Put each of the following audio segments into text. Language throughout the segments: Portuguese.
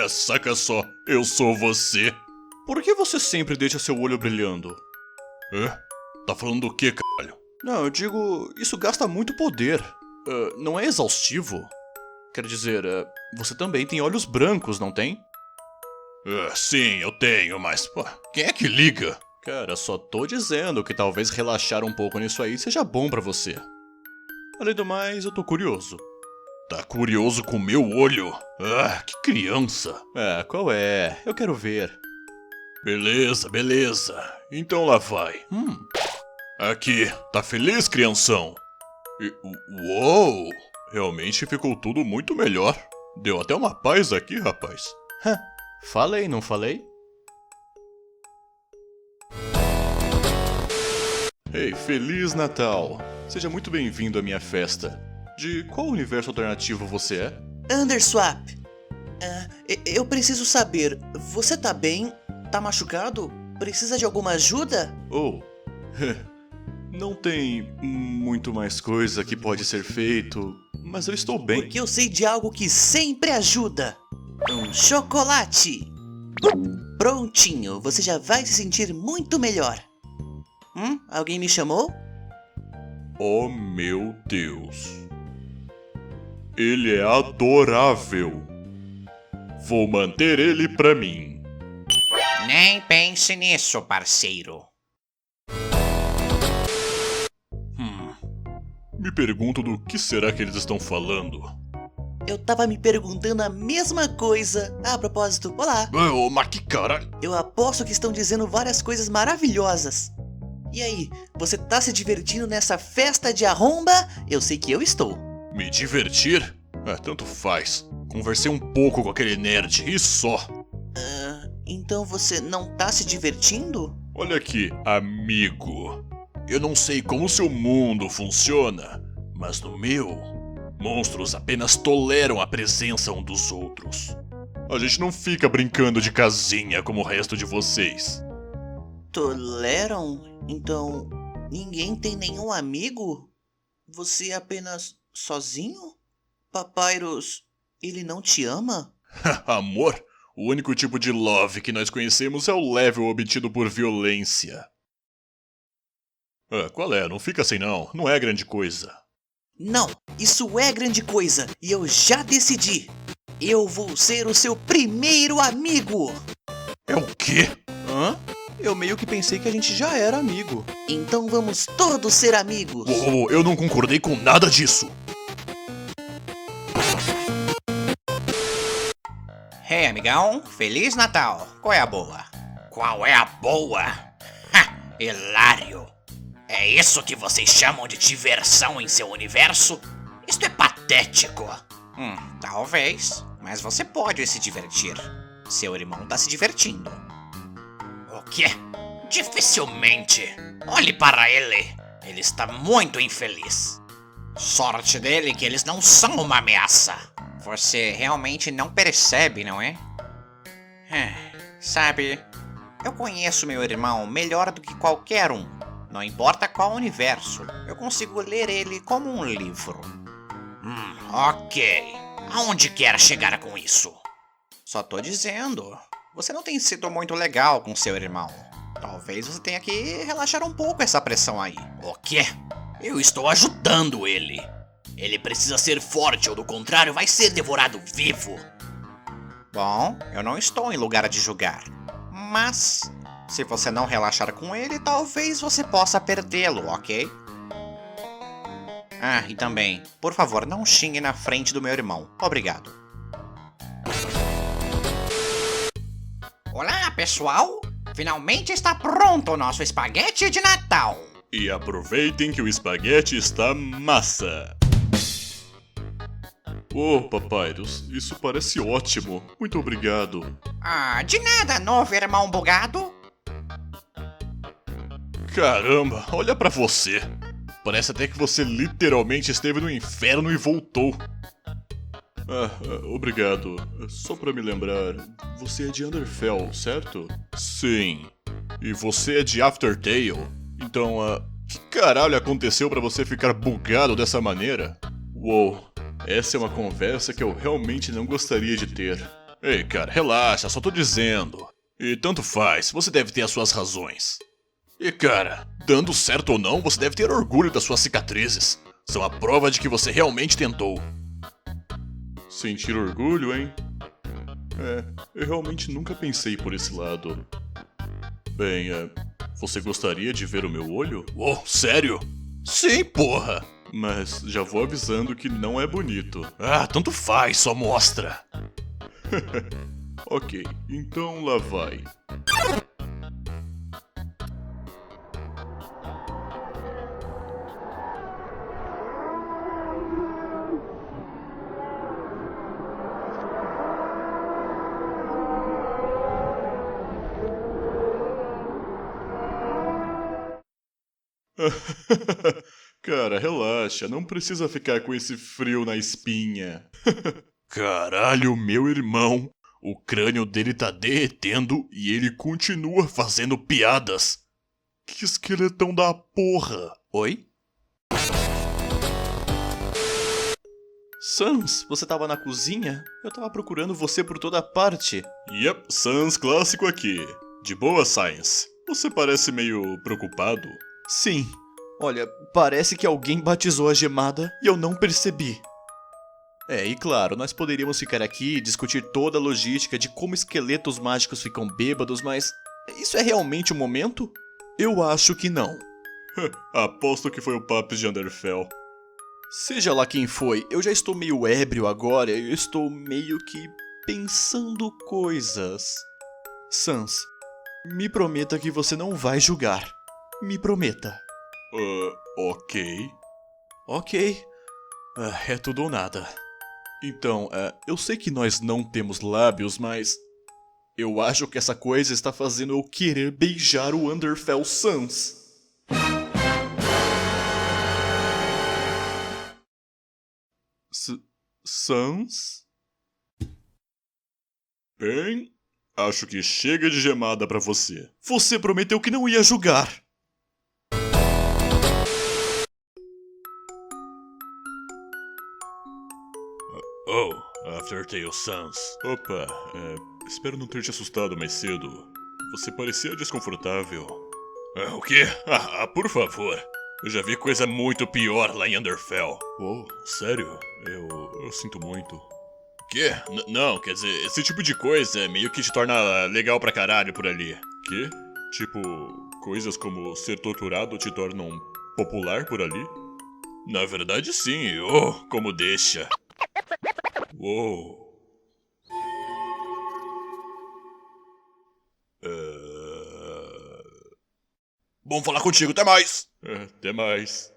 Saca só, eu sou você. Por que você sempre deixa seu olho brilhando? Tá falando do que, caralho? Não, eu digo, isso gasta muito poder. Não é exaustivo? Quer dizer, você também tem olhos brancos, não tem? Sim, eu tenho, mas pô, quem é que liga? Cara, só tô dizendo que talvez relaxar um pouco nisso aí seja bom pra você. Além do mais, eu tô curioso. Tá curioso com meu olho? Que criança. Qual é? Eu quero ver. Beleza. Então lá vai. Aqui, tá feliz, crianção? Uou! Realmente ficou tudo muito melhor. Deu até uma paz aqui, rapaz. Falei, não falei? Ei, Feliz Natal! Seja muito bem-vindo à minha festa. De qual universo alternativo você é? Underswap. Eu preciso saber, você tá bem? Tá machucado? Precisa de alguma ajuda? Não tem muito mais coisa que pode ser feito, mas eu estou bem. Porque eu sei de algo que sempre ajuda. Um chocolate. Prontinho, você já vai se sentir muito melhor. Alguém me chamou? Oh meu Deus. Ele é adorável. Vou manter ele pra mim. Nem pense nisso, parceiro. Me pergunto do que será que eles estão falando. Eu tava me perguntando a mesma coisa. A propósito, olá. Mas que caralho? Eu aposto que estão dizendo várias coisas maravilhosas. E aí, você tá se divertindo nessa festa de arromba? Eu sei que eu estou. Me divertir? Tanto faz. Conversei um pouco com aquele nerd e só. Então você não tá se divertindo? Olha aqui, amigo. Eu não sei como seu mundo funciona, mas no meu, monstros apenas toleram a presença um dos outros. A gente não fica brincando de casinha como o resto de vocês. Toleram? Então, ninguém tem nenhum amigo? Você é apenas sozinho? Papyrus, ele não te ama? Amor? O único tipo de love que nós conhecemos é o level obtido por violência. Qual é? Não fica assim não. Não é grande coisa. Não, isso é grande coisa. E eu já decidi. Eu vou ser o seu primeiro amigo. É o quê? Eu meio que pensei que a gente já era amigo. Então vamos todos ser amigos. Eu não concordei com nada disso. Hey, amigão, Feliz Natal. Qual é a boa? Qual é a boa? Hilário. É isso que vocês chamam de diversão em seu universo? Isto é patético. Talvez, mas você pode se divertir. Seu irmão tá se divertindo. O quê? Dificilmente. Olhe para ele. Ele está muito infeliz. Sorte dele que eles não são uma ameaça. Você realmente não percebe, não é? Sabe, eu conheço meu irmão melhor do que qualquer um. Não importa qual universo, eu consigo ler ele como um livro. Ok. Aonde quer chegar com isso? Só tô dizendo. Você não tem sido muito legal com seu irmão. Talvez você tenha que relaxar um pouco essa pressão aí. O quê? Eu estou ajudando ele. Ele precisa ser forte ou do contrário vai ser devorado vivo. Bom, eu não estou em lugar de julgar. Mas, se você não relaxar com ele, talvez você possa perdê-lo, ok? E também, por favor, não xingue na frente do meu irmão. Obrigado. Olá, pessoal! Finalmente está pronto o nosso espaguete de Natal! E aproveitem que o espaguete está massa! Papyrus, isso parece ótimo. Muito obrigado. De nada, novo irmão bugado. Caramba, olha pra você. Parece até que você literalmente esteve no inferno e voltou. Obrigado. Só pra me lembrar, você é de Underfell, certo? Sim. E você é de Aftertale? Então, que caralho aconteceu pra você ficar bugado dessa maneira? Uou, essa é uma conversa que eu realmente não gostaria de ter. Ei, cara, relaxa, só tô dizendo. E tanto faz, você deve ter as suas razões. E cara, dando certo ou não, você deve ter orgulho das suas cicatrizes. São a prova de que você realmente tentou. Sentir orgulho, hein? Eu realmente nunca pensei por esse lado. Bem, você gostaria de ver o meu olho? Oh, sério? Sim, porra! Mas já vou avisando que não é bonito. Ah, tanto faz, só mostra. Ok, então lá vai. Cara, relaxa, não precisa ficar com esse frio na espinha. Caralho, meu irmão, o crânio dele tá derretendo e ele continua fazendo piadas. Que esqueletão da porra! Oi? Sans, você tava na cozinha? Eu tava procurando você por toda parte. Yep, Sans clássico aqui. De boa, Science. Você parece meio preocupado. Sim. Olha, parece que alguém batizou a gemada e eu não percebi. E claro, nós poderíamos ficar aqui e discutir toda a logística de como esqueletos mágicos ficam bêbados, mas isso é realmente o momento? Eu acho que não. Aposto que foi o Papis de Underfell. Seja lá quem foi, eu já estou meio ébrio agora e eu estou meio que pensando coisas. Sans, me prometa que você não vai julgar. Me prometa. Ok. Ok. É tudo ou nada. Então, eu sei que nós não temos lábios, mas eu acho que essa coisa está fazendo eu querer beijar o Underfell Sans. Sans? Bem, acho que chega de gemada pra você. Você prometeu que não ia julgar. Oh, Aftertale Sans. Opa, espero não ter te assustado mais cedo. Você parecia desconfortável. O quê? Por favor. Eu já vi coisa muito pior lá em Underfell. Oh, sério? Eu sinto muito. Quê? Não, quer dizer, esse tipo de coisa meio que te torna legal pra caralho por ali. Quê? Tipo, coisas como ser torturado te tornam popular por ali? Na verdade sim, como deixa. Uou. Bom falar contigo, até mais. Até mais.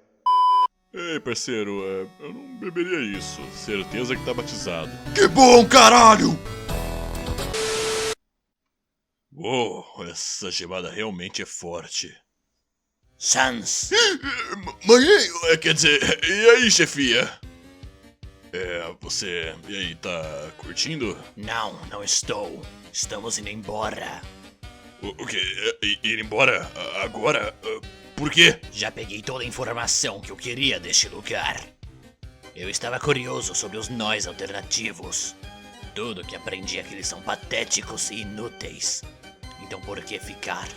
Ei, parceiro, eu não beberia isso. Certeza que tá batizado. Que bom, caralho! Uou, essa gemada realmente é forte. Sans. Mãe, quer dizer, e aí, chefia? Você... E aí, tá curtindo? Não estou. Estamos indo embora. O quê? Ir embora? Agora? Por quê? Já peguei toda a informação que eu queria deste lugar. Eu estava curioso sobre os nós alternativos. Tudo que aprendi é que eles são patéticos e inúteis. Então por que ficar?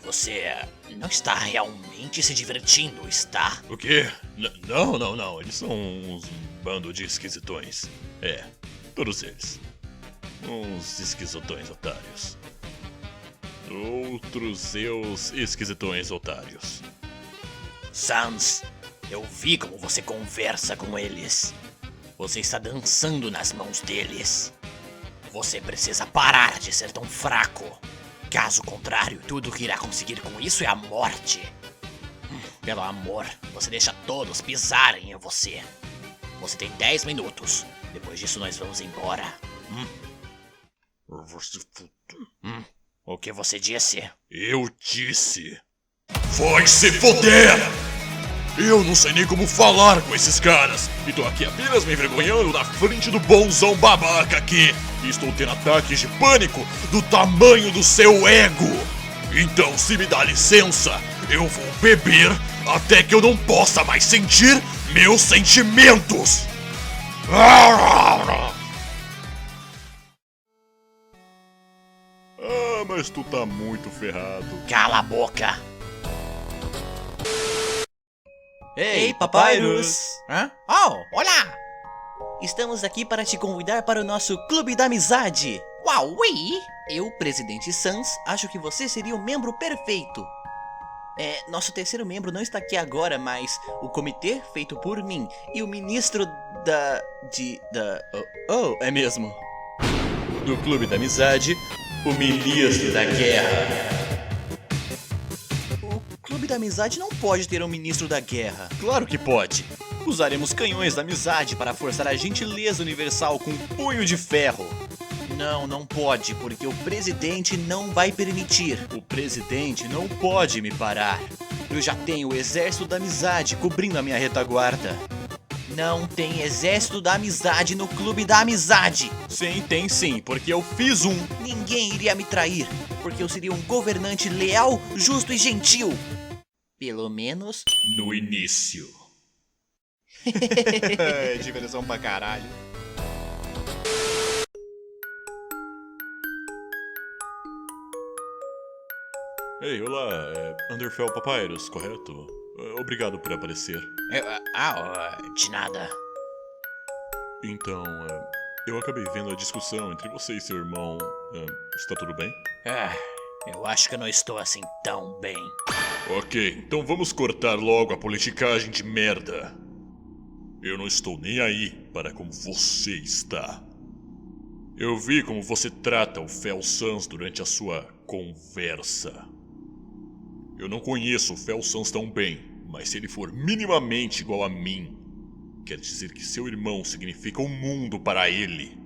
Você não está realmente se divertindo, está? O quê? Não. Eles são uns bando de esquisitões. Todos eles. Uns esquisitões otários. Outros seus esquisitões otários. Sans, eu vi como você conversa com eles. Você está dançando nas mãos deles. Você precisa parar de ser tão fraco. Caso contrário, tudo que irá conseguir com isso é a morte. Pelo amor, você deixa todos pisarem em você. Você tem 10 minutos. Depois disso nós vamos embora. O que você disse? Eu disse. Vai se foder! Eu não sei nem como falar com esses caras. E tô aqui apenas me envergonhando na frente do bonzão babaca aqui. E estou tendo ataques de pânico do tamanho do seu ego. Então, se me dá licença, eu vou beber até que eu não possa mais sentir meus sentimentos. Ah, mas tu tá muito ferrado. Cala a boca. Ei, Papyrus! Hã? Oh, olá! Estamos aqui para te convidar para o nosso Clube da Amizade. Uauí! Eu, Presidente Sans, acho que você seria o membro perfeito. Nosso terceiro membro não está aqui agora, mas o comitê feito por mim e o ministro é mesmo. Do Clube da Amizade, o ministro da Guerra. O Clube da Amizade não pode ter um ministro da guerra. Claro que pode. Usaremos canhões da amizade para forçar a gentileza universal com um punho de ferro. Não pode, porque o presidente não vai permitir. O presidente não pode me parar. Eu já tenho o exército da amizade cobrindo a minha retaguarda. Não tem exército da amizade no Clube da Amizade. Sim, tem sim, porque eu fiz um. Ninguém iria me trair, porque eu seria um governante leal, justo e gentil. Pelo menos No início. é diversão pra caralho. Ei, olá, Underfell Papyrus, correto? Obrigado por aparecer. De nada. Então, eu acabei vendo a discussão entre você e seu irmão. Está tudo bem? Eu acho que eu não estou assim tão bem. Ok, então vamos cortar logo a politicagem de merda. Eu não estou nem aí para como você está. Eu vi como você trata o Fel Sans durante a sua conversa. Eu não conheço o Fel Sans tão bem, mas se ele for minimamente igual a mim, quer dizer que seu irmão significa o mundo para ele.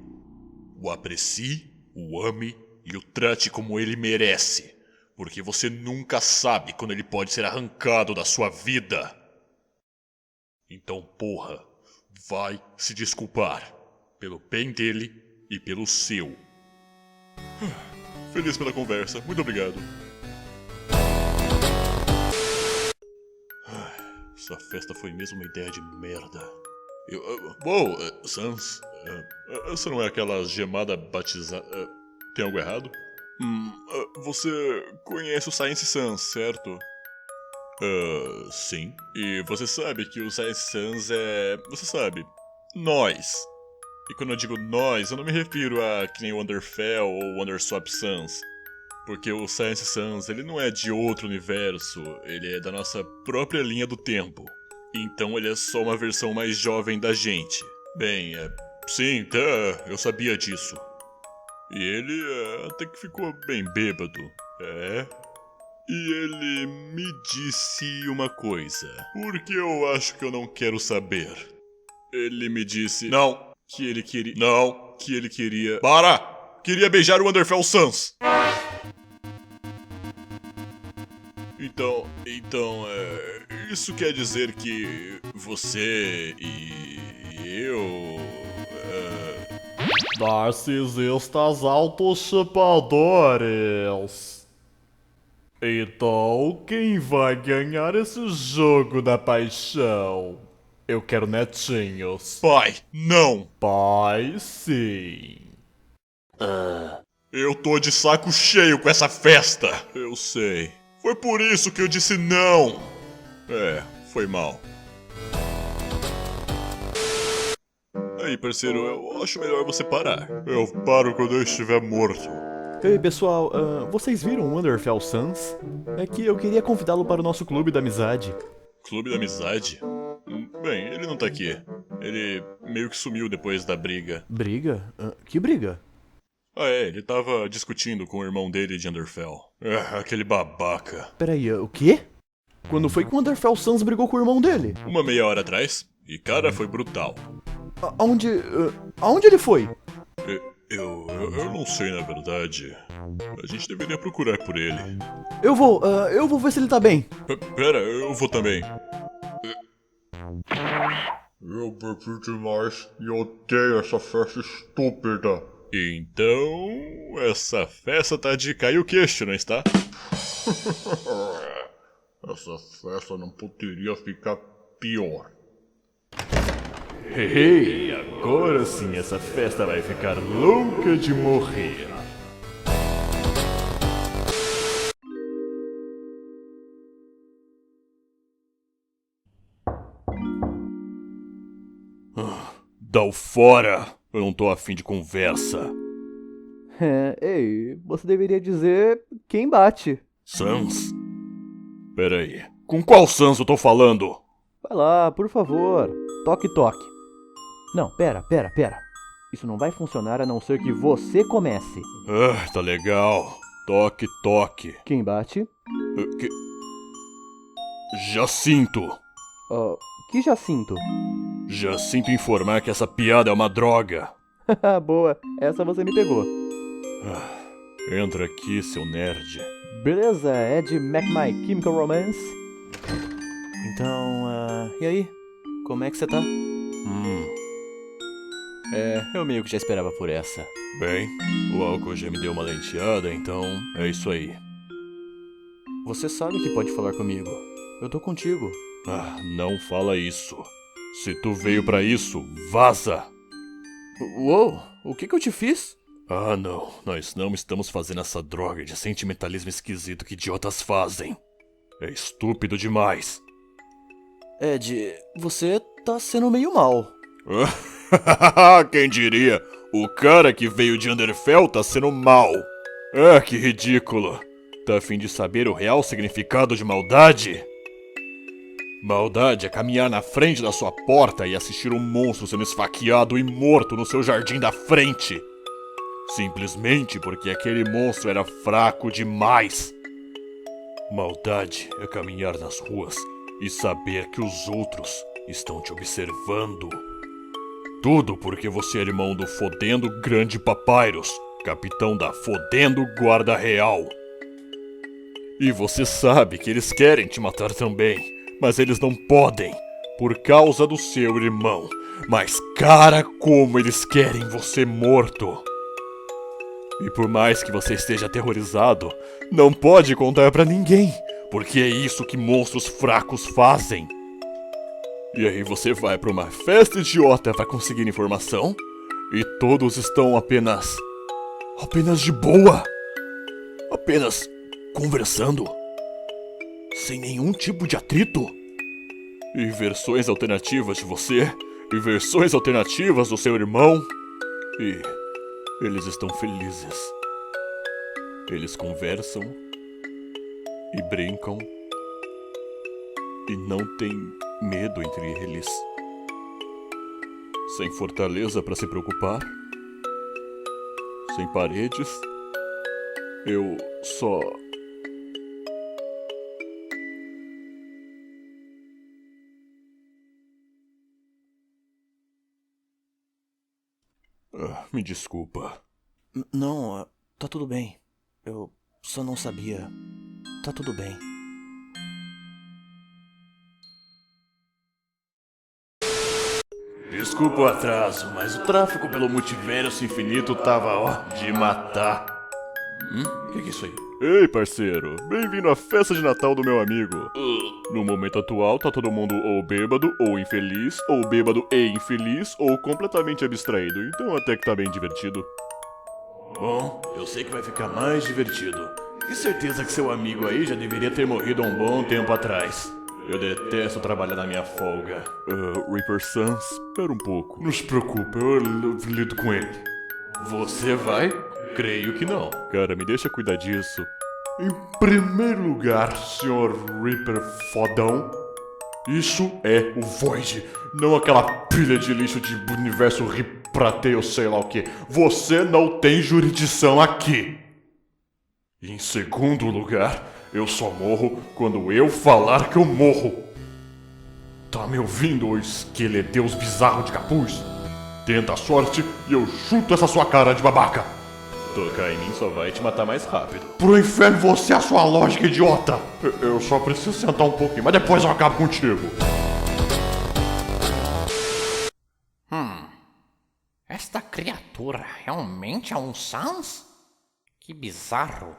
O aprecie, o ame e o trate como ele merece, porque você nunca sabe quando ele pode ser arrancado da sua vida. Então, porra, vai se desculpar, pelo bem dele e pelo seu. Feliz pela conversa, muito obrigado. Essa festa foi mesmo uma ideia de merda. Sans, essa não é aquela gemada batizada... tem algo errado? Você conhece o Science Sans, certo? Sim. E você sabe que o Science Sans é... Você sabe, nós. E quando eu digo nós, eu não me refiro a que nem o Underfell ou o Underswap Sans. Porque o Science Sans, ele não é de outro universo, ele é da nossa própria linha do tempo. Então ele é só uma versão mais jovem da gente. Bem, sim, tá, eu sabia disso. E ele até que ficou bem bêbado. E ele me disse uma coisa. Porque eu acho que eu não quero saber. Ele me disse... Não, que ele queria... Não, que ele queria... Para! Queria beijar o Underfell Sans. Então, isso quer dizer que você e eu... Narcisistas autochupadores. Então, quem vai ganhar esse jogo da paixão? Eu quero netinhos. Pai, não! Pai, sim. Eu tô de saco cheio com essa festa. Eu sei. Foi por isso que eu disse não. Foi mal. Aí, parceiro, eu acho melhor você parar. Eu paro quando eu estiver morto. Ei, pessoal, vocês viram o Underfell Sans? É que eu queria convidá-lo para o nosso clube da amizade. Clube da amizade? Bem, ele não tá aqui. Ele meio que sumiu depois da briga. Briga? Que briga? Ele tava discutindo com o irmão dele de Underfell. Aquele babaca. Peraí, o quê? Quando foi que o Underfell Sans brigou com o irmão dele? Uma meia hora atrás. E cara, foi brutal. Aonde ele foi? Eu não sei, na verdade. A gente deveria procurar por ele. Eu vou ver se ele tá bem. Pera, eu vou também. Eu bebi demais e odeio essa festa estúpida. Então, essa festa tá de cair o queixo, não está? Essa festa não poderia ficar pior. Hey, agora sim essa festa vai ficar louca de morrer. Dá o fora! Eu não tô afim de conversa. Ei, você deveria dizer quem bate. Sans? Peraí, com qual Sans eu tô falando? Vai lá, por favor. Toque, toque. Não, pera. Isso não vai funcionar a não ser que você comece. Ah, tá legal. Toque, toque. Quem bate? Que... Jacinto. Que Jacinto? Jacinto informar que essa piada é uma droga. Boa, essa você me pegou. Entra aqui, seu nerd. Beleza, é de Mac My Chemical Romance. Então, e aí? Como é que você tá? Eu meio que já esperava por essa. Bem, o álcool já me deu uma lenteada, então é isso aí. Você sabe que pode falar comigo. Eu tô contigo. Não fala isso. Se tu veio pra isso, vaza! Uou, o que eu te fiz? Não, nós não estamos fazendo essa droga de sentimentalismo esquisito que idiotas fazem. É estúpido demais. Ed, você tá sendo meio mal. Quem diria? O cara que veio de Underfell tá sendo mal. Que ridículo. Tá a fim de saber o real significado de maldade? Maldade é caminhar na frente da sua porta e assistir um monstro sendo esfaqueado e morto no seu jardim da frente. Simplesmente porque aquele monstro era fraco demais. Maldade é caminhar nas ruas e saber que os outros estão te observando. Tudo porque você é irmão do fodendo Grande Papyrus, capitão da fodendo Guarda Real. E você sabe que eles querem te matar também, mas eles não podem, por causa do seu irmão. Mas cara, como eles querem você morto. E por mais que você esteja aterrorizado, não pode contar pra ninguém, porque é isso que monstros fracos fazem. E aí você vai pra uma festa idiota pra conseguir informação, e todos estão apenas de boa. Apenas conversando. Sem nenhum tipo de atrito. E versões alternativas de você, e versões alternativas do seu irmão, e eles estão felizes. Eles conversam e brincam e não tem medo entre eles. Sem fortaleza para se preocupar, sem paredes, eu só... me desculpa. Não, tá tudo bem. Eu só não sabia. Tá tudo bem. Desculpa o atraso, mas o tráfego pelo multiverso infinito tava, de matar. O que é isso aí? Ei, parceiro, bem-vindo à festa de Natal do meu amigo. No momento atual, tá todo mundo ou bêbado, ou infeliz, ou bêbado e infeliz, ou completamente abstraído, então até que tá bem divertido. Bom, eu sei que vai ficar mais divertido. E certeza que seu amigo aí já deveria ter morrido há um bom tempo atrás. Eu detesto trabalhar na minha folga. Reaper Sans, espera um pouco. Não se preocupe, eu lido com ele. Você vai? Creio que não. Cara, me deixa cuidar disso. Em primeiro lugar, Sr. Reaper fodão, isso é o Void, não aquela pilha de lixo de universo riprateio sei lá o que. Você não tem jurisdição aqui. E em segundo lugar, eu só morro quando eu falar que eu morro. Tá me ouvindo, ô esqueledeus bizarro de capuz? Tenta a sorte e eu chuto essa sua cara de babaca. Tocar em mim só vai te matar mais rápido. Pro inferno você, a sua lógica idiota! Eu só preciso sentar um pouquinho, mas depois eu acabo contigo. Esta criatura realmente é um Sans? Que bizarro.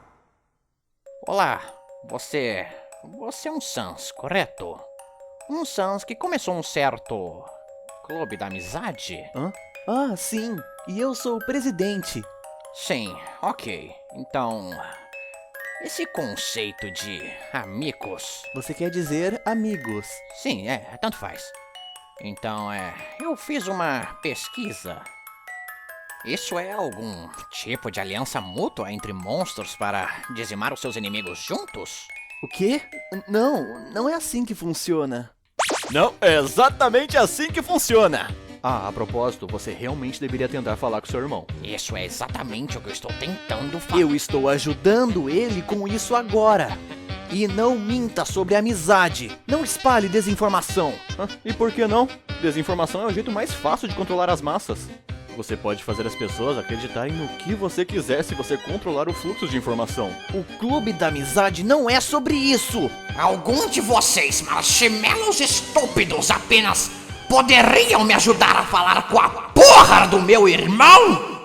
Olá, você é um Sans, correto? Um Sans que começou um certo clube da amizade? Ah, sim. E eu sou o presidente. Sim, ok. Então, esse conceito de amigos... Você quer dizer amigos. Sim, tanto faz. Então, eu fiz uma pesquisa. Isso é algum tipo de aliança mútua entre monstros para dizimar os seus inimigos juntos? O quê? Não é assim que funciona. Não, é exatamente assim que funciona. Ah, a propósito, você realmente deveria tentar falar com seu irmão. Isso é exatamente o que eu estou tentando fazer. Eu estou ajudando ele com isso agora. E não minta sobre amizade. Não espalhe desinformação. E por que não? Desinformação é o jeito mais fácil de controlar as massas. Você pode fazer as pessoas acreditarem no que você quiser se você controlar o fluxo de informação. O clube da amizade não é sobre isso. Algum de vocês, marshmallows estúpidos, apenas poderiam me ajudar a falar com a porra do meu irmão?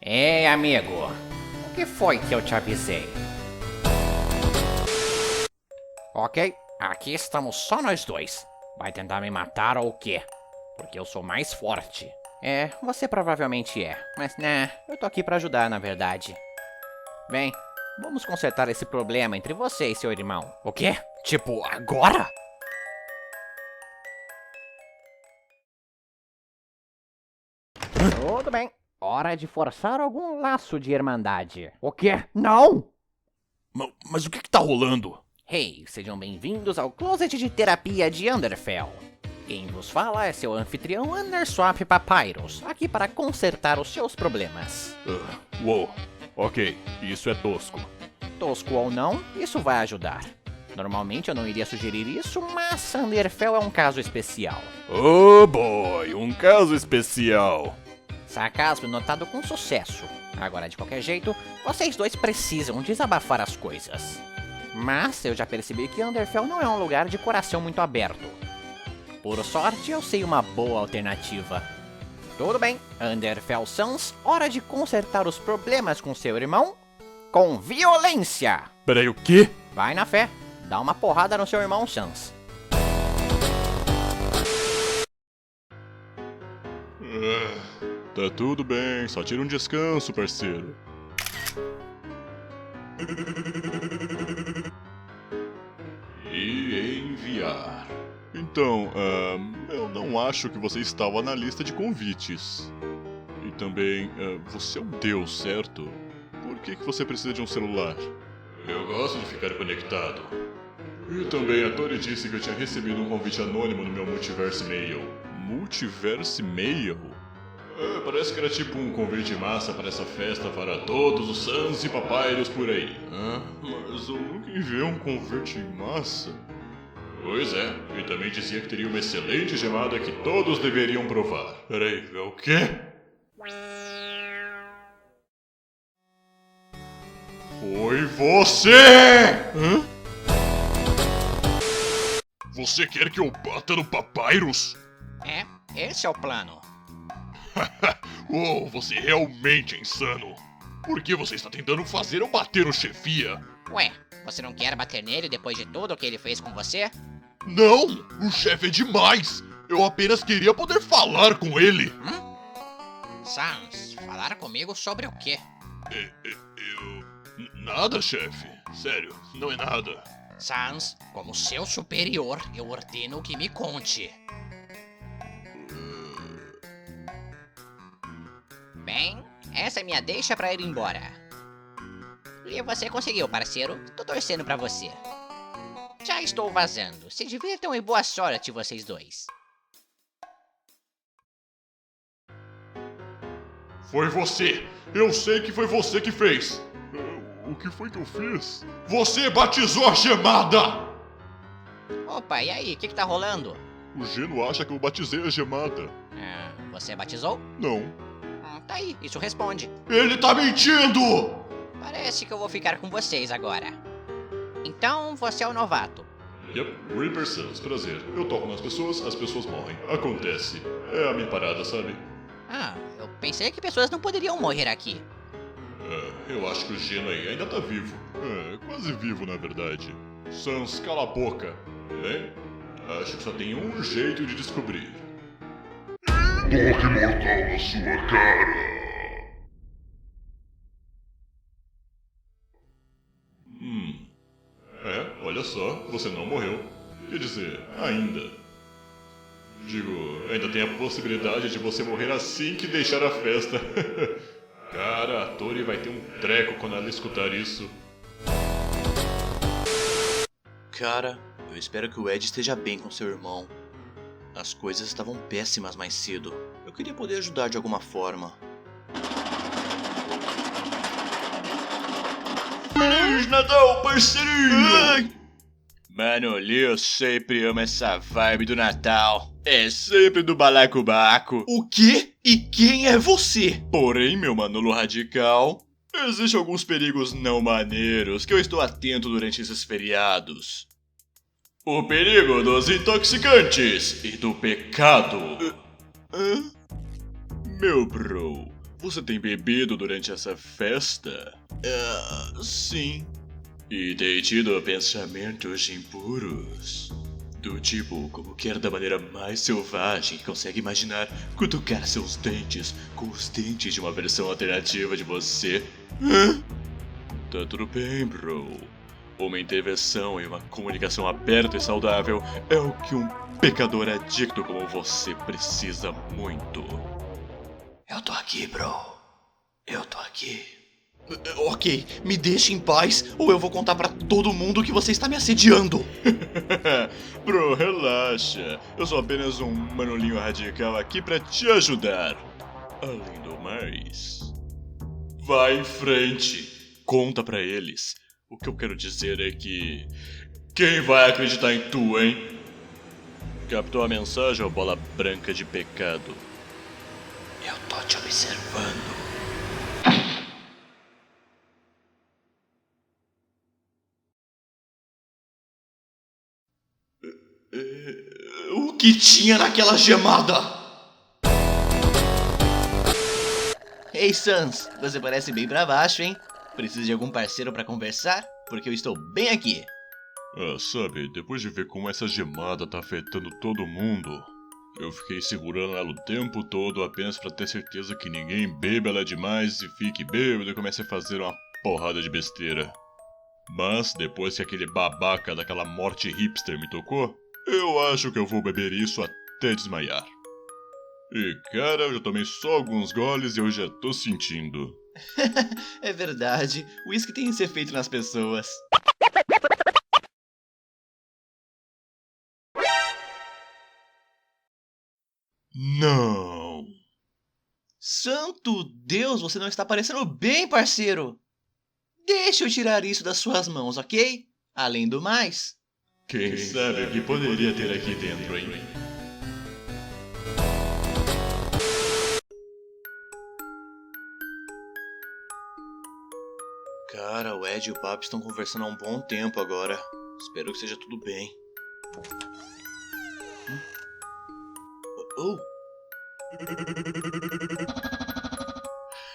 Ei, amigo, o que foi que eu te avisei? Ok, aqui estamos só nós dois. Vai tentar me matar ou o quê? Porque eu sou mais forte. Você provavelmente é, mas eu tô aqui pra ajudar, na verdade. Bem, vamos consertar esse problema entre você e seu irmão. O quê? Tipo, agora? Tudo bem. Hora de forçar algum laço de irmandade. O quê? Não! Mas o que tá rolando? Hey, sejam bem-vindos ao Closet de Terapia de Underfell. Quem vos fala é seu anfitrião Underswap Papyrus, aqui para consertar os seus problemas. Uou, ok, isso é tosco. Tosco ou não, isso vai ajudar. Normalmente eu não iria sugerir isso, mas Underfell é um caso especial. Oh boy, um caso especial. Sarcasmo notado com sucesso. Agora, de qualquer jeito, vocês dois precisam desabafar as coisas. Mas eu já percebi que Underfell não é um lugar de coração muito aberto. Por sorte, eu sei uma boa alternativa. Tudo bem, Underfell Sons, hora de consertar os problemas com seu irmão com violência. Peraí, o quê? Vai na fé, dá uma porrada no seu irmão Sans. Tá tudo bem, só tira um descanso, parceiro. E enviar. Então, eu não acho que você estava na lista de convites. E também, você é um deus, certo? Por que você precisa de um celular? Eu gosto de ficar conectado. E também a Tori disse que eu tinha recebido um convite anônimo no meu Multiverse Mail. Multiverse Mail? Parece que era tipo um convite em massa para essa festa para todos os Sans e Papyrus por aí. Mas eu nunca enviei um convite em massa. Pois é, e também dizia que teria uma excelente gemada que todos deveriam provar. Peraí, é o quê? Foi você! Você quer que eu bata no Papyrus? Esse é o plano. Uou, você realmente é insano. Por que você está tentando fazer eu bater no chefia? Ué, você não quer bater nele depois de tudo o que ele fez com você? Não! O chefe é demais! Eu apenas queria poder falar com ele! Sans, falar comigo sobre o quê? Nada, chefe. Sério, não é nada. Sans, como seu superior, eu ordeno que me conte. Bem, essa é minha deixa pra ir embora. E você conseguiu, parceiro. Tô torcendo pra você. Já estou vazando. Se divirtam e boa sorte, vocês dois. Foi você! Eu sei que foi você que fez! O que foi que eu fiz? Você batizou a gemada! Opa, e aí? O que tá rolando? O Geno acha que eu batizei a gemada. Você batizou? Não. Tá aí, isso responde. Ele tá mentindo! Parece que eu vou ficar com vocês agora. Então, você é o novato. Yep, Reaper Sans, prazer. Eu toco nas pessoas, as pessoas morrem. Acontece. É a minha parada, sabe? Eu pensei que pessoas não poderiam morrer aqui. Eu acho que o Geno aí ainda tá vivo. Quase vivo, na verdade. Sans, cala a boca. Hein? Acho que só tem um jeito de descobrir. Toque mortal na sua cara! Olha olha só, você não morreu. Quer dizer, ainda. Digo, ainda tem a possibilidade de você morrer assim que deixar a festa. Cara, a Tori vai ter um treco quando ela escutar isso. Cara, eu espero que o Ed esteja bem com seu irmão. As coisas estavam péssimas mais cedo. Eu queria poder ajudar de alguma forma. Feliz Natal, parceirinho! Ai! Mano, o Leo sempre ama essa vibe do Natal. É sempre do balacobaco. O quê? E quem é você? Porém, meu Manolo radical, existem alguns perigos não maneiros que eu estou atento durante esses feriados. O perigo dos intoxicantes e do pecado. Meu bro, você tem bebido durante essa festa? Sim. E tem tido pensamentos impuros? Do tipo, como quer da maneira mais selvagem que consegue imaginar, cutucar seus dentes com os dentes de uma versão alternativa de você? Tá tudo bem, bro. Uma intervenção e uma comunicação aberta e saudável é o que um pecador adicto como você precisa muito. Eu tô aqui, bro. Eu tô aqui. Ok, me deixe em paz ou eu vou contar pra todo mundo que você está me assediando. Bro, relaxa. Eu sou apenas um manolinho radical aqui pra te ajudar. Além do mais, vai em frente. Conta pra eles. O que eu quero dizer é que... Quem vai acreditar em tu, hein? Captou a mensagem ou bola branca de pecado? Eu tô te observando. O que tinha naquela gemada? Ei, Sans, você parece bem pra baixo, hein? Precisa de algum parceiro pra conversar? Porque eu estou bem aqui. Sabe, depois de ver como essa gemada tá afetando todo mundo, eu fiquei segurando ela o tempo todo apenas pra ter certeza que ninguém beba ela demais e fique bêbado e comece a fazer uma porrada de besteira. Mas depois que aquele babaca daquela morte hipster me tocou, eu acho que eu vou beber isso até desmaiar. E cara, eu já tomei só alguns goles e eu já tô sentindo. É verdade, o uísque tem esse efeito nas pessoas. Não! Santo Deus, você não está parecendo bem, parceiro! Deixa eu tirar isso das suas mãos, ok? Além do mais... Quem sabe o que poderia ter aqui dentro, hein? Cara, o Ed e o Papo estão conversando há um bom tempo agora. Espero que seja tudo bem.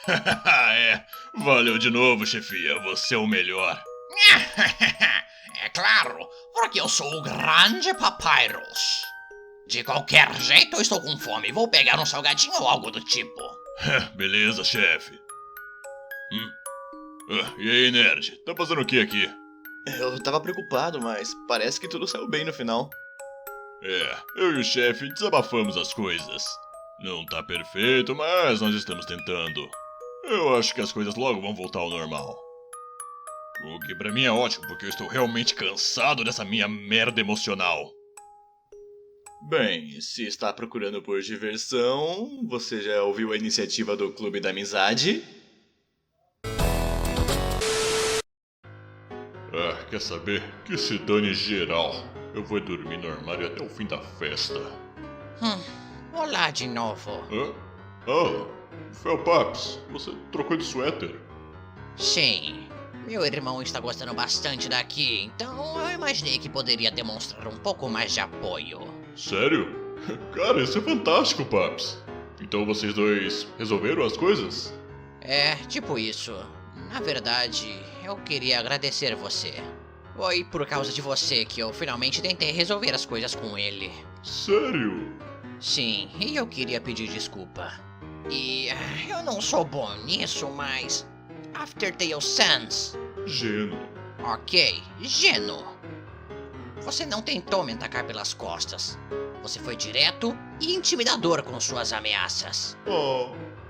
É, valeu de novo, chefia. Você é o melhor. É claro, porque eu sou o grande Papyrus. De qualquer jeito, eu estou com fome. Vou pegar um salgadinho ou algo do tipo. Beleza, chefe. E aí, nerd? Tá fazendo o que aqui? Eu tava preocupado, mas parece que tudo saiu bem no final. Eu e o chefe desabafamos as coisas. Não tá perfeito, mas nós estamos tentando. Eu acho que as coisas logo vão voltar ao normal. O que pra mim é ótimo, porque eu estou realmente cansado dessa minha merda emocional. Bem, se está procurando por diversão, você já ouviu a iniciativa do Clube da Amizade? Quer saber? Que se dane geral. Eu vou dormir no armário até o fim da festa. Olá de novo. Felpaps, você trocou de suéter? Sim, meu irmão está gostando bastante daqui, então eu imaginei que poderia demonstrar um pouco mais de apoio. Sério? Cara, isso é fantástico, Paps. Então vocês dois resolveram as coisas? É, tipo isso. Na verdade, eu queria agradecer você. Foi por causa de você que eu finalmente tentei resolver as coisas com ele. Sério? Sim, e eu queria pedir desculpa. E eu não sou bom nisso, mas... Aftertale Sans. Geno. Ok, Geno. Você não tentou me atacar pelas costas. Você foi direto e intimidador com suas ameaças.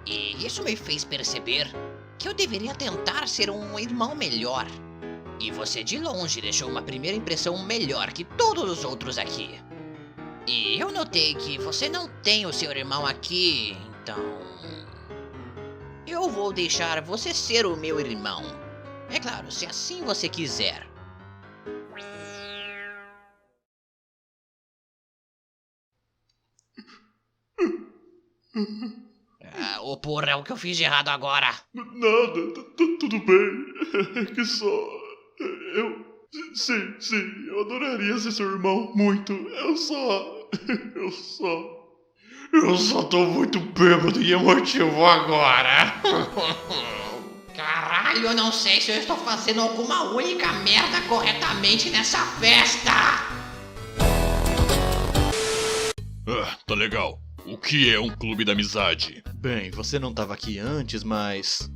E isso me fez perceber que eu deveria tentar ser um irmão melhor. E você de longe deixou uma primeira impressão melhor que todos os outros aqui. E eu notei que você não tem o seu irmão aqui, então... eu vou deixar você ser o meu irmão. É claro, se assim você quiser. Ô porra, o que eu fiz de errado agora? Nada, tudo bem. É que só... Sim, eu adoraria ser seu irmão, muito. Eu só tô muito bêbado e emotivo agora. Caralho, eu não sei se eu estou fazendo alguma única merda corretamente nessa festa. Tá legal. O que é um clube da amizade? Bem, você não estava aqui antes, mas...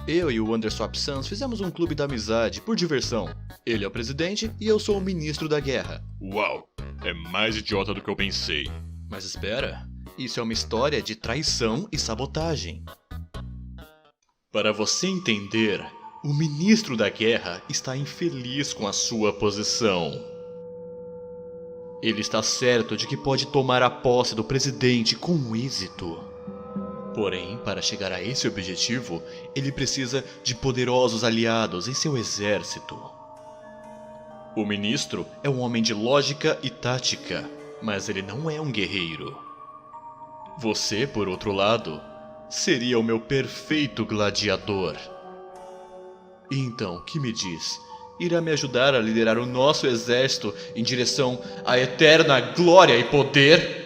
eu e o Wonderswap Sans fizemos um clube da amizade por diversão. Ele é o presidente e eu sou o ministro da guerra. Uau, é mais idiota do que eu pensei. Mas espera, isso é uma história de traição e sabotagem. Para você entender, o ministro da guerra está infeliz com a sua posição. Ele está certo de que pode tomar a posse do presidente com êxito. Porém, para chegar a esse objetivo, ele precisa de poderosos aliados em seu exército. O ministro é um homem de lógica e tática, mas ele não é um guerreiro. Você, por outro lado, seria o meu perfeito gladiador. Então, que me diz? Irá me ajudar a liderar o nosso exército em direção à eterna glória e poder?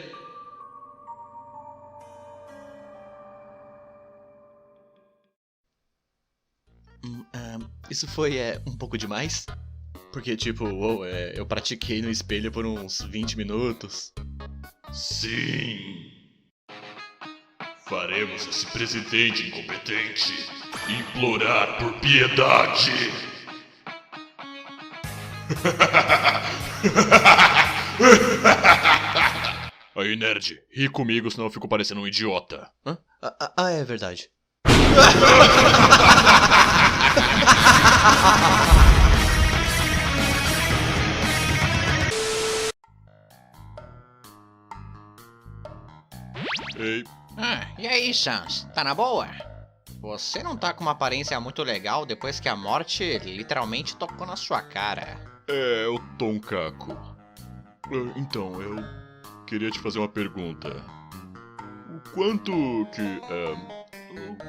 Isso foi um pouco demais? Porque, tipo, eu pratiquei no espelho por uns 20 minutos. Sim! Faremos esse presidente incompetente implorar por piedade! Aí, nerd, ri comigo, senão eu fico parecendo um idiota. Hã? É verdade. Ei, E aí, Sans, tá na boa? Você não tá com uma aparência muito legal depois que a morte literalmente tocou na sua cara. eu tô um caco. Então, eu queria te fazer uma pergunta.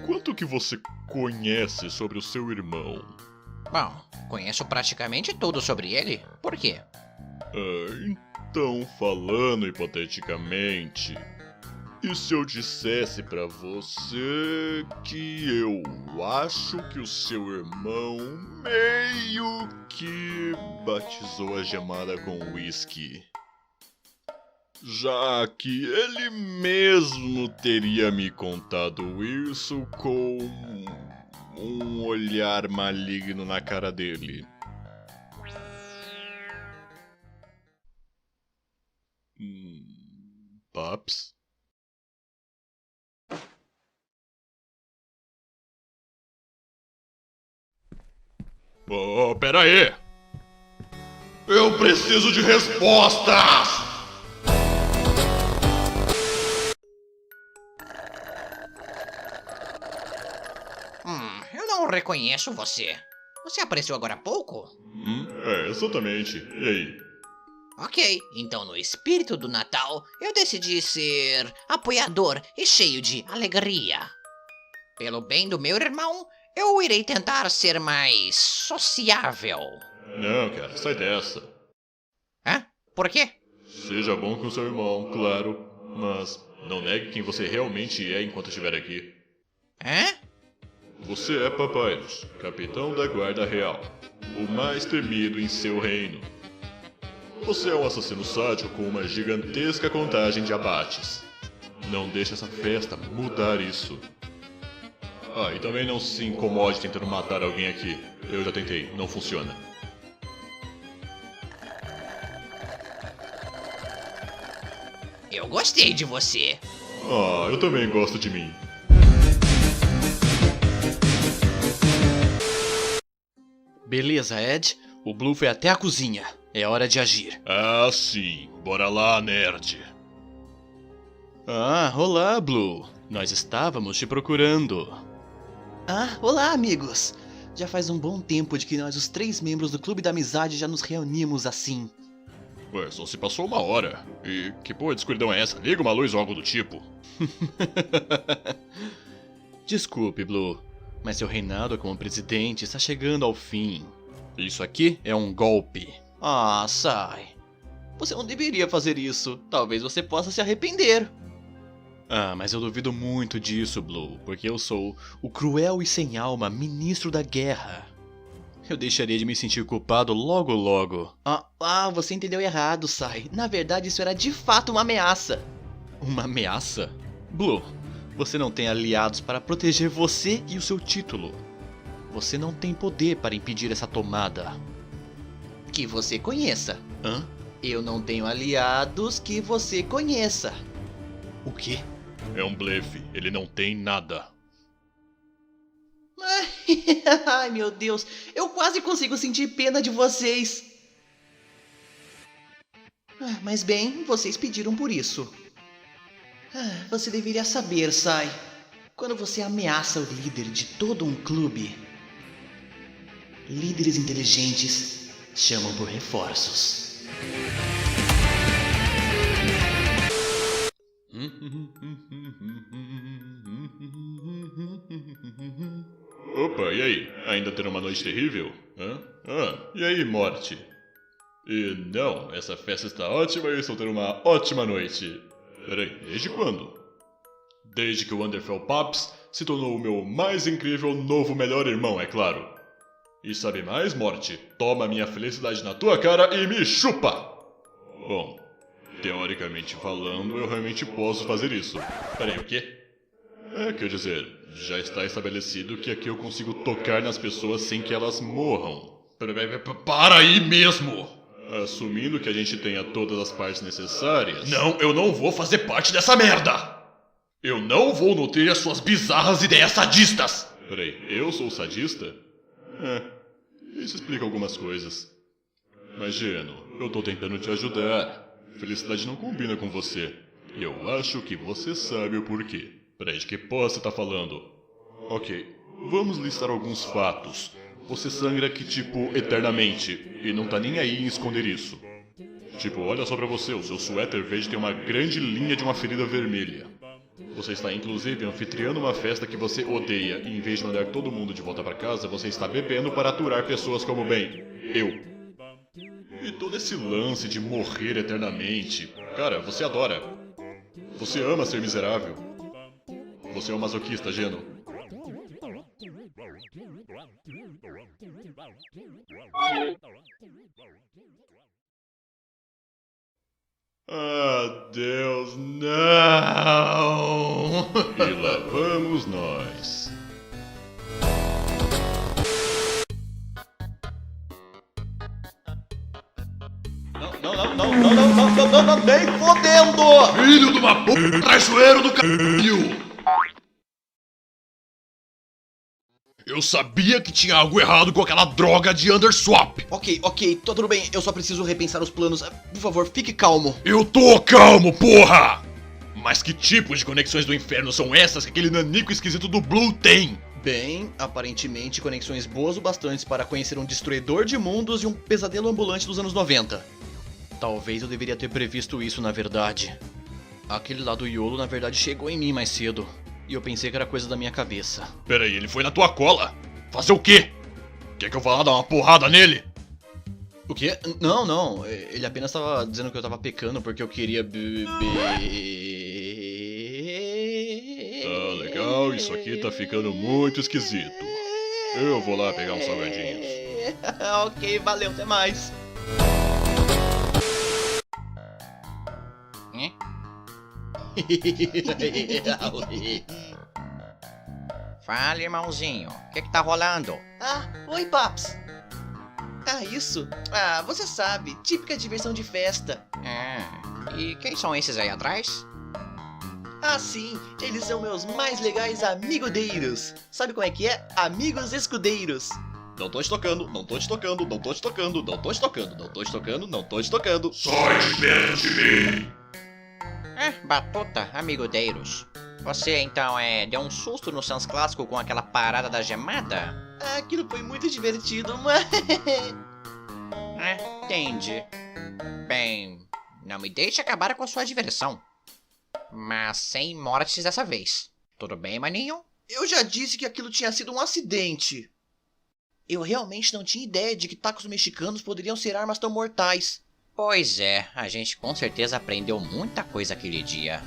Quanto que você conhece sobre o seu irmão? Bom, conheço praticamente tudo sobre ele. Por quê? Então, falando hipoteticamente, e se eu dissesse pra você que eu acho que o seu irmão meio que batizou a gemada com uísque? Já que ele mesmo teria me contado isso com um olhar maligno na cara dele. Paps? Pera aí! Eu preciso de respostas! Eu não reconheço você. Você apareceu agora há pouco? Exatamente. E aí? Ok, então no espírito do Natal, eu decidi ser apoiador e cheio de alegria. Pelo bem do meu irmão, eu irei tentar ser mais sociável. Não, cara, sai dessa. Hã? Por quê? Seja bom com seu irmão, claro, mas não negue quem você realmente é enquanto estiver aqui. Hã? Você é Papyrus, capitão da Guarda Real, o mais temido em seu reino. Você é um assassino sádico com uma gigantesca contagem de abates. Não deixe essa festa mudar isso. E também não se incomode tentando matar alguém aqui. Eu já tentei, não funciona. Eu gostei de você. Ah, eu também gosto de mim. Beleza, Ed. O Blue foi até a cozinha. É hora de agir. Ah, sim. Bora lá, nerd. Ah, olá, Blue. Nós estávamos te procurando. Ah, olá, amigos. Já faz um bom tempo de que nós, os 3 membros do Clube da Amizade, já nos reunimos assim. Ué, só se passou 1 hora. E que porra de escuridão é essa? Liga uma luz ou algo do tipo. Desculpe, Blue, mas seu reinado como presidente está chegando ao fim. Isso aqui é um golpe. Ah, sai. Você não deveria fazer isso. Talvez você possa se arrepender. Ah, mas eu duvido muito disso, Blue, porque eu sou o cruel e sem alma ministro da guerra. Eu deixaria de me sentir culpado logo logo. Você entendeu errado, Sai. Na verdade, isso era de fato uma ameaça. Uma ameaça? Blue, você não tem aliados para proteger você e o seu título. Você não tem poder para impedir essa tomada. Que você conheça. Hã? Eu não tenho aliados que você conheça. O quê? É um blefe. Ele não tem nada. Ai, meu Deus. Eu quase consigo sentir pena de vocês. Mas bem, vocês pediram por isso. Você deveria saber, Sai. Quando você ameaça o líder de todo um clube, líderes inteligentes chamam por reforços. Opa, e aí? Ainda ter uma noite terrível? Hã? E aí, morte? E não, essa festa está ótima e eu estou tendo uma ótima noite. Peraí, desde quando? Desde que o Wonderfell Pops se tornou o meu mais incrível novo melhor irmão, é claro. E sabe mais, morte? Toma minha felicidade na tua cara e me chupa! Bom, teoricamente falando, eu realmente posso fazer isso. Peraí, o quê? Quer dizer, já está estabelecido que aqui eu consigo tocar nas pessoas sem que elas morram. Para aí mesmo! Assumindo que a gente tenha todas as partes necessárias... Não, eu não vou fazer parte dessa merda! Eu não vou nutrir as suas bizarras ideias sadistas! Peraí, eu sou sadista? Isso explica algumas coisas. Mas, Geno, eu tô tentando te ajudar. Felicidade não combina com você. E eu acho que você sabe o porquê. Peraí, de que porra você tá falando? Ok, vamos listar alguns fatos. Você sangra que, tipo, eternamente. E não tá nem aí em esconder isso. Tipo, olha só pra você, o seu suéter verde tem uma grande linha de uma ferida vermelha. Você está, inclusive, anfitriando uma festa que você odeia. E em vez de mandar todo mundo de volta pra casa, você está bebendo para aturar pessoas como, bem, eu. E todo esse lance de morrer eternamente... Cara, você adora. Você ama ser miserável. Você é um masoquista, Geno. Ah, Deus, não! E lá vamos nós. Não, nem fodendo! Filho de uma puta, traiçoeiro do caralho! Eu sabia que tinha algo errado com aquela droga de Underswap. Ok, tá tudo bem. Eu só preciso repensar os planos. Por favor, fique calmo. Eu tô calmo, porra! Mas que tipo de conexões do inferno são essas que aquele nanico esquisito do Blue tem? Bem, aparentemente conexões boas o bastante para conhecer um destruidor de mundos e um pesadelo ambulante dos anos 90. Talvez eu deveria ter previsto isso, na verdade. Aquele lá do Iolo, na verdade, chegou em mim mais cedo. E eu pensei que era coisa da minha cabeça. Peraí, ele foi na tua cola? Fazer o quê? Quer que eu vá lá dar uma porrada nele? O quê? Não. Ele apenas estava dizendo que eu tava pecando porque eu queria beber... Tá legal, isso aqui tá ficando muito esquisito. Eu vou lá pegar uns salgadinhos. Ok, valeu, até mais. Fala, irmãozinho. O que tá rolando? Oi, Paps. Isso? Você sabe, típica diversão de festa. E quem são esses aí atrás? Ah, sim, eles são meus mais legais amigodeiros. Sabe como é que é? Amigos escudeiros. Não tô te tocando, não tô te tocando, não tô te tocando, não tô te tocando, não tô te tocando, não tô te tocando. Sai de perto de mim! Batuta, amigodeiros. Você então deu um susto no Sans Clássico com aquela parada da gemada? Aquilo foi muito divertido, mas... Entendi. Bem, não me deixe acabar com a sua diversão. Mas sem mortes dessa vez. Tudo bem, maninho? Eu já disse que aquilo tinha sido um acidente. Eu realmente não tinha ideia de que tacos mexicanos poderiam ser armas tão mortais. Pois é, a gente com certeza aprendeu muita coisa aquele dia.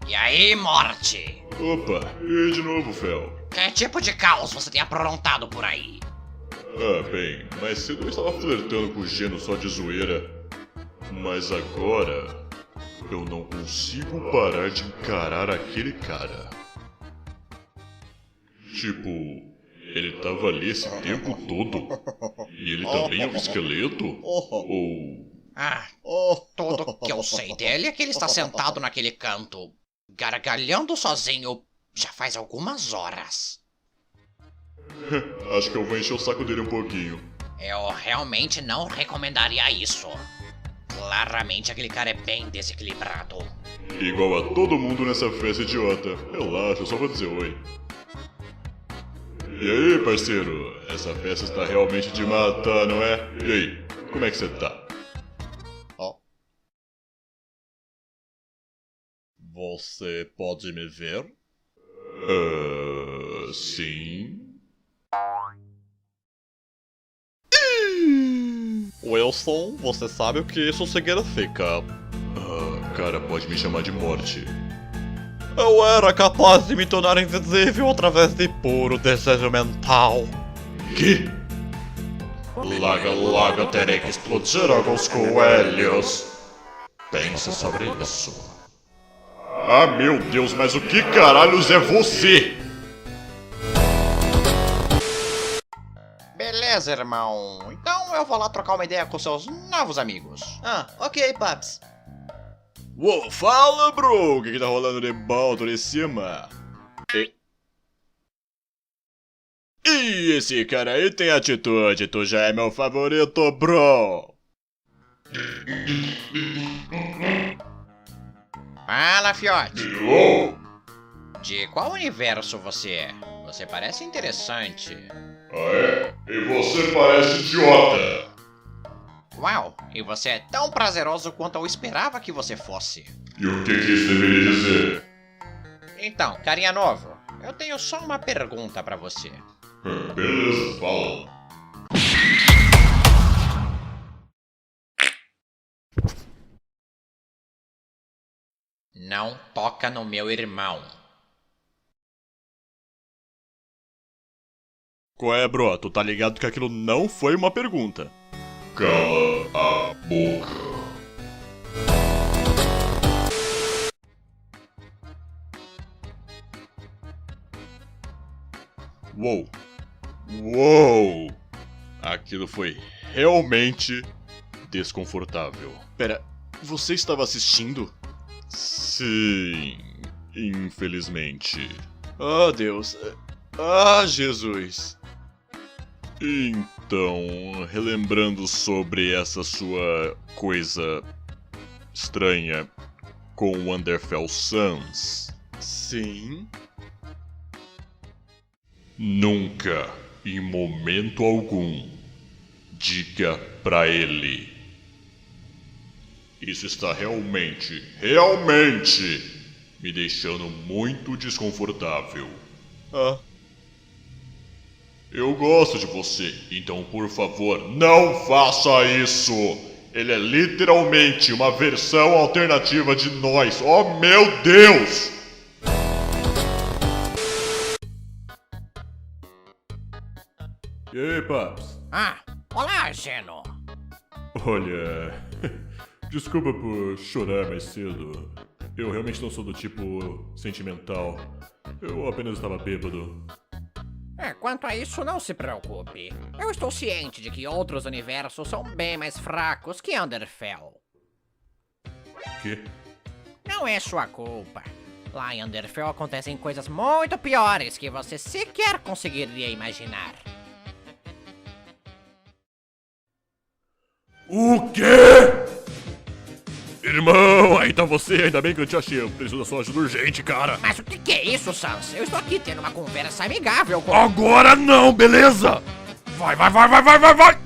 E aí, morte? Opa, e aí de novo, Fel? Que tipo de caos você tem aprontado por aí? Bem, mais cedo eu estava flertando com o Geno só de zoeira. Mas agora... eu não consigo parar de encarar aquele cara. Tipo, ele tava ali esse tempo todo? E ele também é um esqueleto? Ou... Tudo que eu sei dele é que ele está sentado naquele canto, gargalhando sozinho, já faz algumas horas. acho que eu vou encher o saco dele um pouquinho. Eu realmente não recomendaria isso. Claramente aquele cara é bem desequilibrado. Igual a todo mundo nessa festa idiota. Relaxa, eu só vou dizer oi. E aí, parceiro? Essa festa está realmente de matar, não é? E aí, como é que você tá? Você pode me ver? Sim. Wilson, você sabe o que isso significa? Cara, pode me chamar de morte. Eu era capaz de me tornar invisível através de puro desejo mental. Que? Logo terei que explodir alguns coelhos. Pense sobre isso. Ah, meu Deus, mas o que caralhos é você? Beleza, irmão. Então eu vou lá trocar uma ideia com seus novos amigos. Ok, Paps. Uou, fala, bro! O que tá rolando de bom ali em cima? E esse cara aí tem atitude, tu já é meu favorito, bro! Fala, fiote. De qual universo você é? Você parece interessante. E você parece idiota! Uau, e você é tão prazeroso quanto eu esperava que você fosse. E o que isso deveria dizer? Então, carinha novo, eu tenho só uma pergunta pra você. Beleza, fala. Não toca no meu irmão. Qual é, bro? Tu tá ligado que aquilo não foi uma pergunta. Cala a boca. Uou. Uou! Aquilo foi realmente desconfortável. Pera, você estava assistindo? Sim, infelizmente. Ah, Deus. Ah, Jesus. Então, relembrando sobre essa sua coisa estranha com o Wanderfell Suns. Sim. Nunca, em momento algum, diga pra ele. Isso está realmente me deixando muito desconfortável. Eu gosto de você, então por favor, não faça isso! Ele é literalmente uma versão alternativa de nós. Oh meu Deus! E aí, Paps? Olá, Geno. Olha, desculpa por chorar mais cedo. Eu realmente não sou do tipo sentimental. Eu apenas estava bêbado. Quanto a isso, não se preocupe. Eu estou ciente de que outros universos são bem mais fracos que Underfell. Que? Não é sua culpa. Lá em Underfell acontecem coisas muito piores que você sequer conseguiria imaginar. O quê? Irmão, aí tá você, ainda bem que eu te achei. Eu preciso da sua ajuda urgente, cara. Mas o que é isso, Sans? Eu estou aqui tendo uma conversa amigável com... Agora não, beleza? Vai, vai, vai, vai, vai, vai, vai!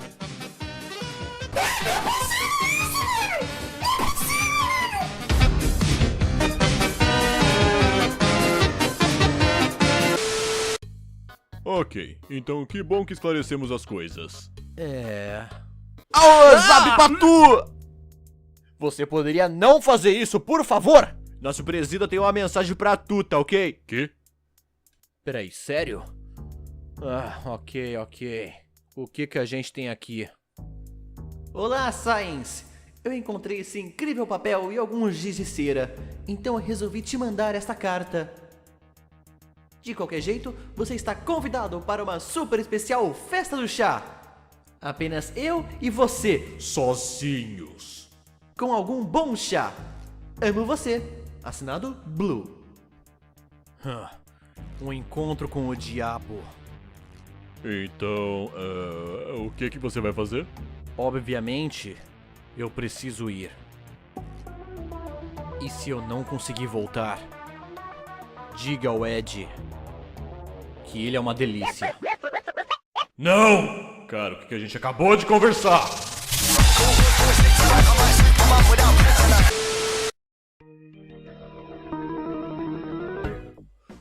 Ok, então que bom que esclarecemos as coisas. Ô, Zabipatu! Você poderia não fazer isso, por favor? Nosso presida tem uma mensagem pra tu, tá ok? Que? Peraí, sério? Ah, ok. O que a gente tem aqui? Olá, Science! Eu encontrei esse incrível papel e alguns giz de cera, então eu resolvi te mandar esta carta. De qualquer jeito, você está convidado para uma super especial festa do chá. Apenas eu e você, Sozinhos. com algum bom chá. Amo você. Assinado Blue. Um encontro com o diabo. Então, o que você vai fazer? Obviamente, eu preciso ir. E se eu não conseguir voltar, diga ao Ed que ele é uma delícia. Não! Cara, o que a gente acabou de conversar?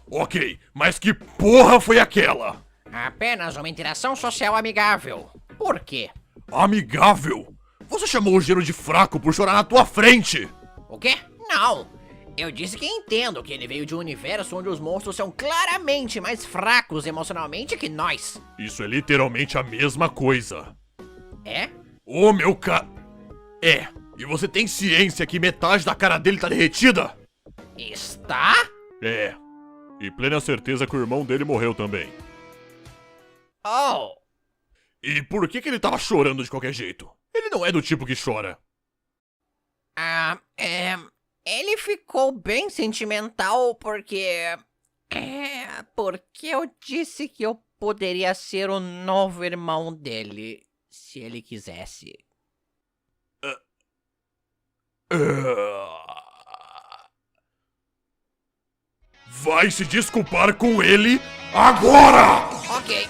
Ok, mas que porra foi aquela? Apenas uma interação social amigável. Por quê? Amigável? Você chamou o Gero de fraco por chorar na tua frente! O quê? Não! Eu disse que entendo que ele veio de um universo onde os monstros são claramente mais fracos emocionalmente que nós. Isso é literalmente a mesma coisa. É? Ô meu ca... É, e você tem ciência que metade da cara dele tá derretida? Está? É, e plena certeza que o irmão dele morreu também. Oh! E por que ele tava chorando de qualquer jeito? Ele não é do tipo que chora. Ele ficou bem sentimental porque... porque eu disse que eu poderia ser o novo irmão dele, se ele quisesse. Vai se desculpar com ele agora! Ok.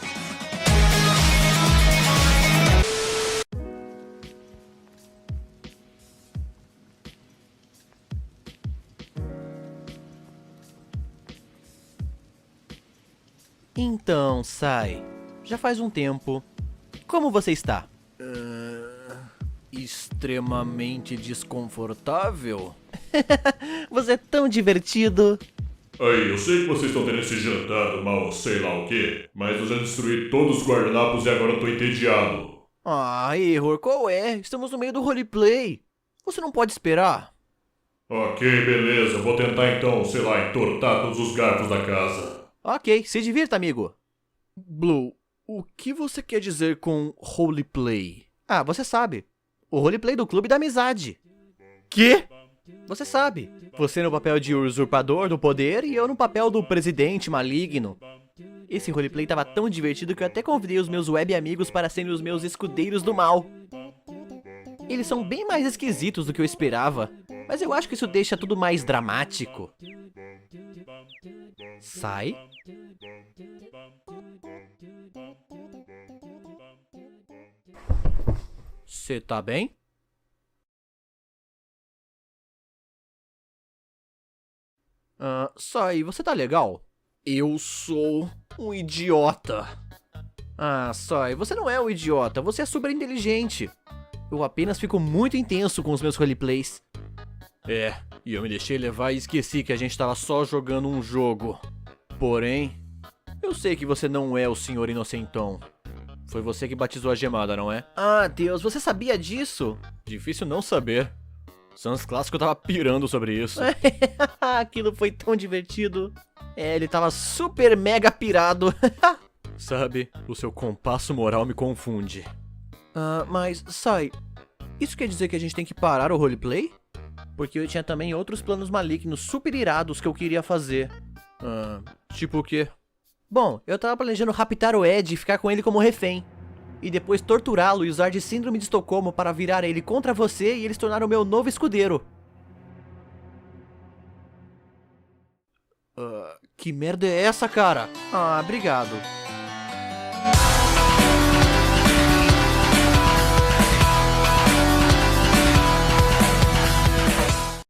Então, Sai, já faz um tempo. Como você está? Extremamente desconfortável? Você é tão divertido. Aí, eu sei que vocês estão tendo esse jantar do mal sei lá o quê, mas eu já destruí todos os guardanapos e agora eu tô entediado. Ah, Error, qual é? Estamos no meio do roleplay. Você não pode esperar. Ok, beleza, eu vou tentar então, sei lá, entortar todos os garfos da casa. Ok, se divirta, amigo. Blue, o que você quer dizer com roleplay? Ah, você sabe. O roleplay do Clube da Amizade. Quê? Você sabe. Você no papel de usurpador do poder e eu no papel do presidente maligno. Esse roleplay tava tão divertido que eu até convidei os meus web amigos para serem os meus escudeiros do mal. Eles são bem mais esquisitos do que eu esperava, mas eu acho que isso deixa tudo mais dramático. Sai. Você tá bem? Sai, você tá legal? Eu sou um idiota. Sai, você não é um idiota, você é super inteligente. Eu apenas fico muito intenso com os meus roleplays. E eu me deixei levar e esqueci que a gente tava só jogando um jogo. Porém, eu sei que você não é o Senhor Inocentão. Foi você que batizou a gemada, não é? Ah, Deus, você sabia disso? Difícil não saber. Sans Clássico tava pirando sobre isso. Aquilo foi tão divertido. Ele tava super mega pirado. Sabe, o seu compasso moral me confunde. Mas, Sai, isso quer dizer que a gente tem que parar o roleplay? Porque eu tinha também outros planos malignos super irados que eu queria fazer. Tipo o quê? Bom, eu tava planejando raptar o Ed e ficar com ele como refém. E depois torturá-lo e usar de síndrome de Estocolmo para virar ele contra você e ele se tornar o meu novo escudeiro. Que merda é essa, cara? Obrigado.